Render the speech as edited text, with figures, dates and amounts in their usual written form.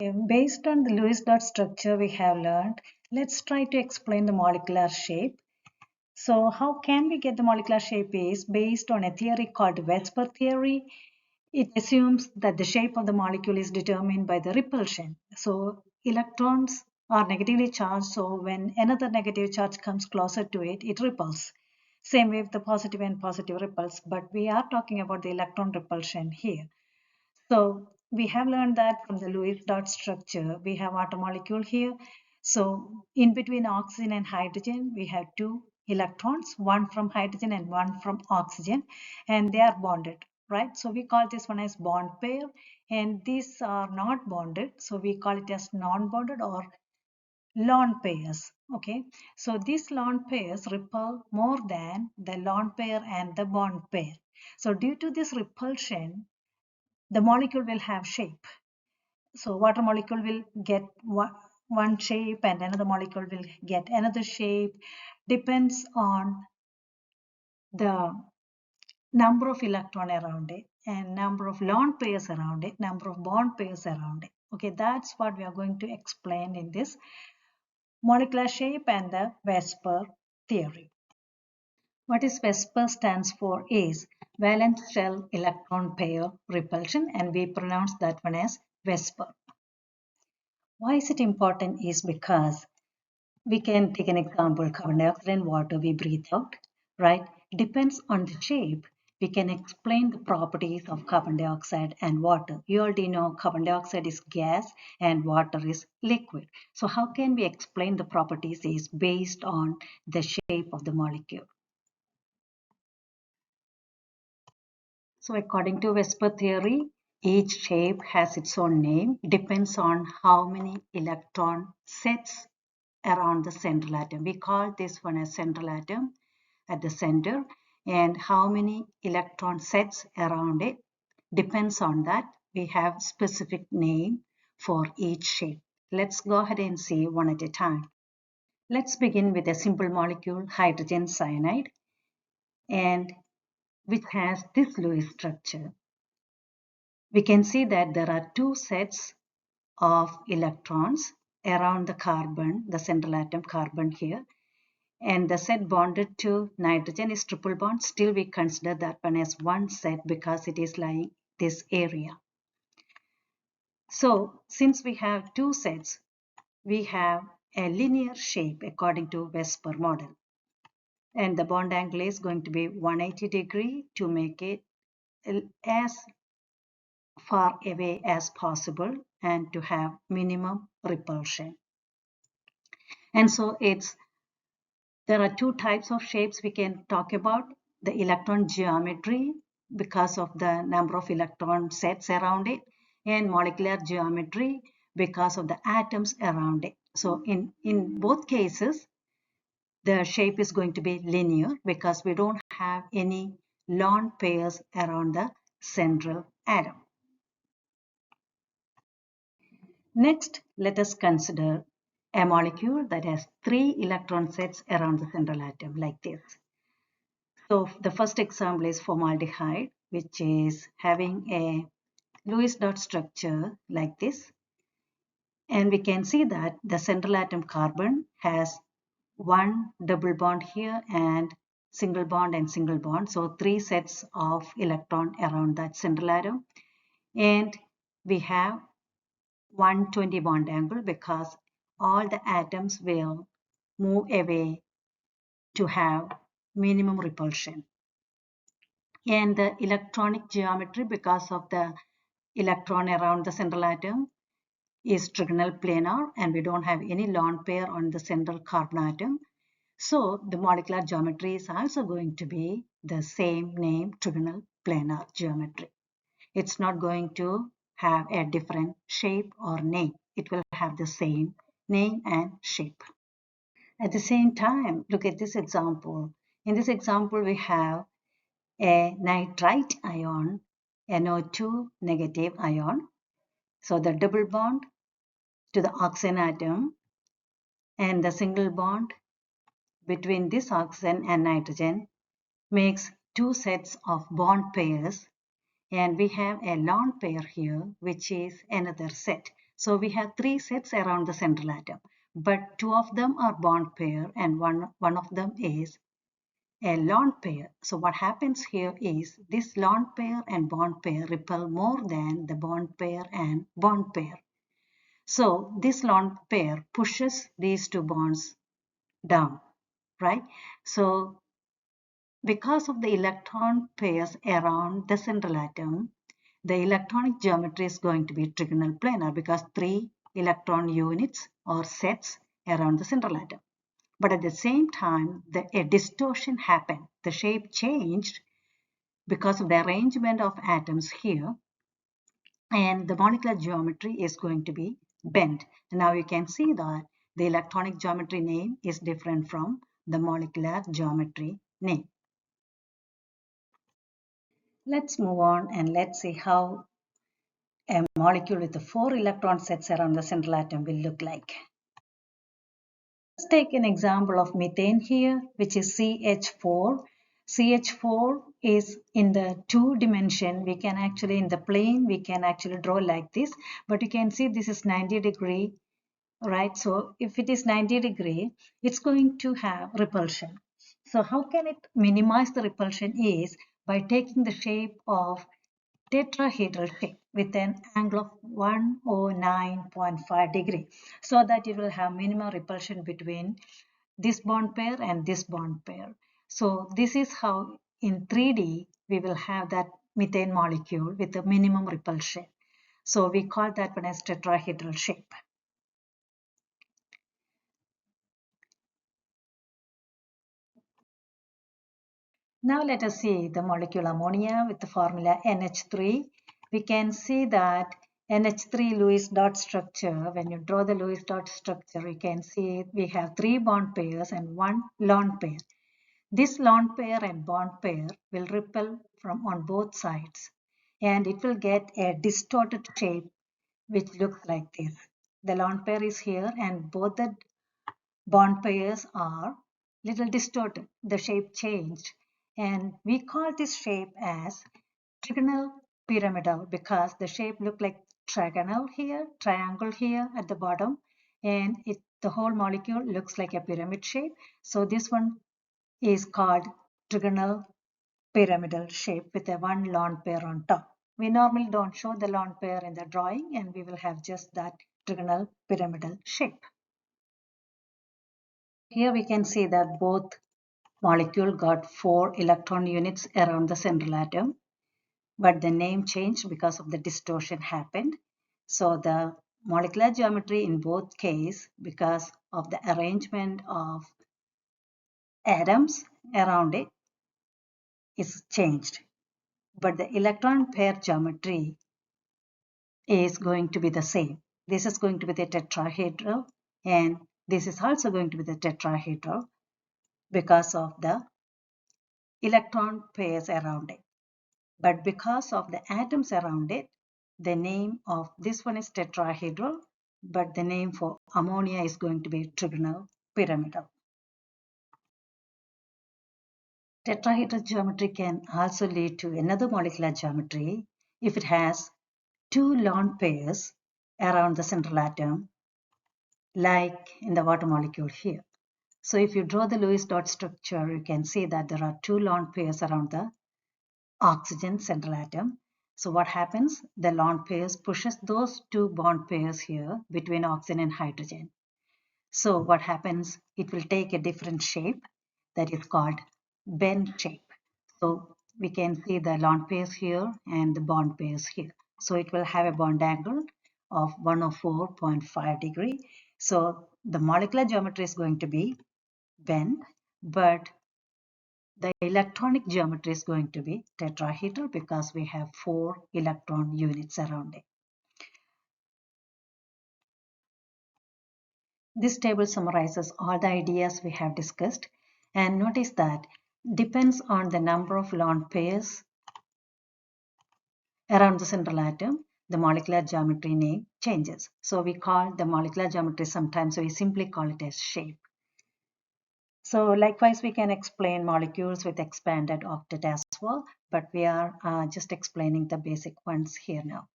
Based on the Lewis dot structure we have learned, let's try to explain the molecular shape. So how can we get the molecular shape is based on a theory called VSEPR theory. It assumes that the shape of the molecule is determined by the repulsion. So electrons are negatively charged, so when another negative charge comes closer to it, it repels. Same way with the positive and positive repulse, but we are talking about the electron repulsion here. So we have learned that from the Lewis dot structure, we have water molecule here. So in between oxygen and hydrogen, we have two electrons, one from hydrogen and one from oxygen, and they are bonded, right? So we call this one as bond pair, and these are not bonded, so we call it as non-bonded or lone pairs. Okay, so these lone pairs repel more than the lone pair and the bond pair. So due to this repulsion, the molecule will have shape. So water molecule will get one shape and another molecule will get another shape. Depends on the number of electron around it and number of lone pairs around it, number of bond pairs around it. Okay, that's what we are going to explain in this molecular shape and the VSEPR theory. What is VSEPR stands for is valence shell electron pair repulsion, and we pronounce that one as VSEPR. Why is it important is because we can take an example, carbon dioxide and water we breathe out, right? Depends on the shape. We can explain the properties of carbon dioxide and water. You already know carbon dioxide is gas and water is liquid. So how can we explain the properties is based on the shape of the molecule. So according to VSEPR theory, each shape has its own name, depends on how many electron sets around the central atom. We call this one as central atom at the center, and how many electron sets around it depends on that. We have specific name for each shape. Let's go ahead and see one at a time. Let's begin with a simple molecule, hydrogen cyanide, and which has this Lewis structure. We can see that there are two sets of electrons around the carbon, the central atom carbon here, and the set bonded to nitrogen is triple bond. Still we consider that one as one set because it is lying this area. So since we have two sets, we have a linear shape according to VSEPR model, and the bond angle is going to be 180 degree to make it as far away as possible and to have minimum repulsion. And so there are two types of shapes we can talk about. The electron geometry because of the number of electron sets around it, and molecular geometry because of the atoms around it. So in both cases, the shape is going to be linear because we don't have any lone pairs around the central atom. Next, let us consider a molecule that has 3 electron sets around the central atom like this. So the first example is formaldehyde, which is having a Lewis dot structure like this. And we can see that the central atom carbon has one double bond here and single bond. So 3 sets of electron around that central atom. And we have 120 bond angle because all the atoms will move away to have minimum repulsion. And the electronic geometry because of the electron around the central atom is trigonal planar, and we don't have any lone pair on the central carbon atom. So the molecular geometry is also going to be the same name, trigonal planar geometry. It's not going to have a different shape or name. It will have the same name and shape. At the same time, look at this example. In this example, we have a nitrite ion, NO2 negative ion. So the double bond to the oxygen atom and the single bond between this oxygen and nitrogen makes 2 sets of bond pairs, and we have a lone pair here which is another set. So we have three sets around the central atom, but two of them are bond pair and one of them is a lone pair. So what happens here is this lone pair and bond pair repel more than the bond pair and bond pair. So this lone pair pushes these two bonds down, right? So because of the electron pairs around the central atom, the electronic geometry is going to be trigonal planar because three electron units or sets around the central atom. But at the same time, a distortion happened. The shape changed because of the arrangement of atoms here, and the molecular geometry is going to be bent. Now you can see that the electronic geometry name is different from the molecular geometry name. Let's move on and let's see how a molecule with the 4 electron sets around the central atom will look like. Let's take an example of methane here, which is CH4. CH4 is in the 2-dimension. We can actually, in the plane, we can actually draw like this, but you can see this is 90-degree, right? So if it is 90-degree, it's going to have repulsion. So how can it minimize the repulsion is by taking the shape of tetrahedral shape with an angle of 109.5 degree, so that it will have minimum repulsion between this bond pair and this bond pair. So this is how in 3D we will have that methane molecule with a minimum repulsion. So we call that one as tetrahedral shape. Now let us see the molecule ammonia with the formula NH3. We can see that NH3 Lewis dot structure, when you draw the Lewis dot structure, you can see we have 3 bond pairs and 1 lone pair. This lone pair and bond pair will repel from on both sides, and it will get a distorted shape which looks like this. The lone pair is here and both the bond pairs are little distorted. The shape changed, and we call this shape as trigonal pyramidal because the shape looked like triangle here at the bottom, and the whole molecule looks like a pyramid shape. So this one is called trigonal pyramidal shape with a one lone pair on top. We normally don't show the lone pair in the drawing, and we will have just that trigonal pyramidal shape. Here we can see that both molecule got 4 electron units around the central atom, but the name changed because of the distortion happened. So the molecular geometry in both cases, because of the arrangement of atoms around it, is changed. But the electron pair geometry is going to be the same. This is going to be the tetrahedral, and this is also going to be the tetrahedral because of the electron pairs around it. But because of the atoms around it, the name of this one is tetrahedral, but the name for ammonia is going to be trigonal pyramidal. Tetrahedral geometry can also lead to another molecular geometry if it has 2 lone pairs around the central atom, like in the water molecule here. So if you draw the Lewis dot structure, you can see that there are 2 lone pairs around the oxygen central atom. So what happens? The lone pairs pushes those 2 bond pairs here between oxygen and hydrogen. So what happens? It will take a different shape that is called bend shape. So we can see the lone pairs here and the bond pairs here. So it will have a bond angle of 104.5 degree. So the molecular geometry is going to be bent, but the electronic geometry is going to be tetrahedral because we have 4 electron units around it. This table summarizes all the ideas we have discussed, and notice that depends on the number of lone pairs around the central atom, the molecular geometry name changes. So we call the molecular geometry sometimes we simply call it as shape. So likewise, we can explain molecules with expanded octet as well, but we are just explaining the basic ones here now.